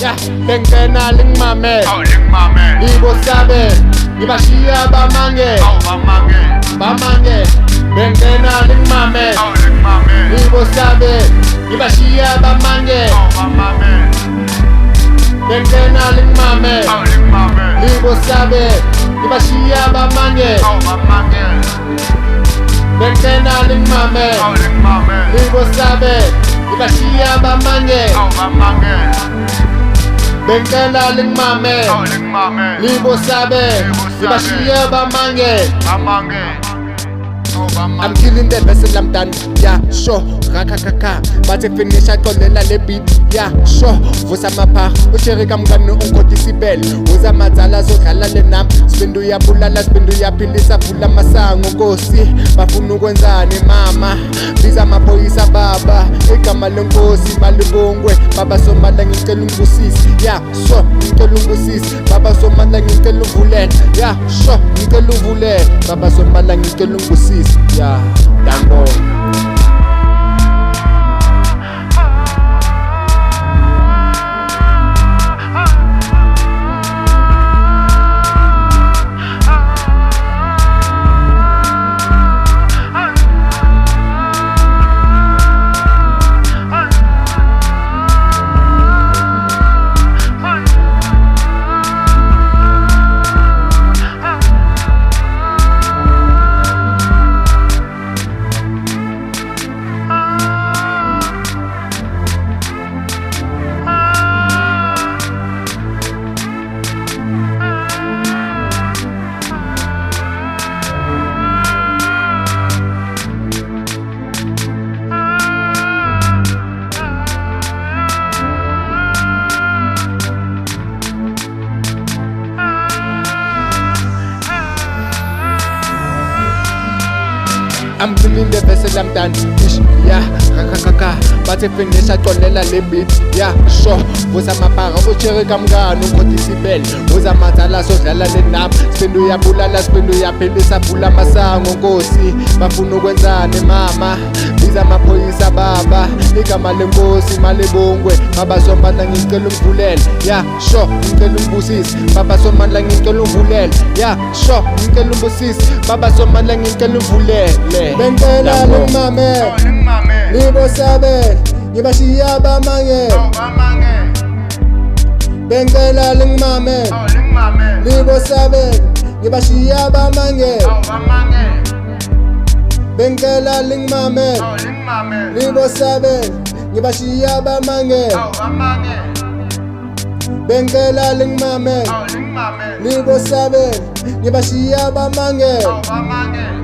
Yeah, bengena lingmame. Lingmame. Ibo sabe, ibashiya bamange. Bamange, bengena lingmame. Lingmame. Ibo sabe, ibashiya bamange. Bengena lingmame. Lingmame. Ibo sabe, ibashiya bamange. Bengena lingmame. Lingmame. Ibo sabe, ibashiya bamange. Bengena lingmame. Lingmame. Libo sabe, ibashiya bamange. I'm killing the vessel, I'm done, yeah, sure. Rakakaka, but if finish I tolela le beat, yeah, sure. Vusa mapha, usheri kamngani unkodisibel. Uza madzala zodlala le nam, sibindu yabulala, sibindu yaphilisa, vula masango nkosi. Bafuna ukwenzani mama, biza amaphoyisa baba. Igama lenkosi malibongwe, baba somala ngicela ungibusisi, yeah, sure. Ngicela ungibusisi, baba somala ngicela uvulele, yeah, sure. Ngicela uvulele, baba somala ngicela ungibusisi. Yeah, dambo. I'm feeling the vessel, I'm done. Ish, yeah, kakakaka. But if finish I tolela le beat, yeah, sure. Vusa mapara, usheri kamngani unkodisibel. Uza madzala zodlala le nam, sibindu yabulala, sibindu yaphilisa, vula masango nkosi. Bafuna ukwenzani mama, biza amaphoyisa baba. Igama lenkosi malibongwe, baba somandla ngicela ungivulele, yeah, sure. Ngicela ungibusisi, baba somandla ngicela ungivulele, yeah, sure. Ngicela ungibusisi, baba somandla ngicela ungivulele. Bengena lingmame, libo sabe, ibashiya bamange. Bengena lingmame, libo sabe, ibashiya bamange. Bengena lingmame, libo sabe, ibashiya bamange. Bengena lingmame, libo sabe, ibashiya bamange.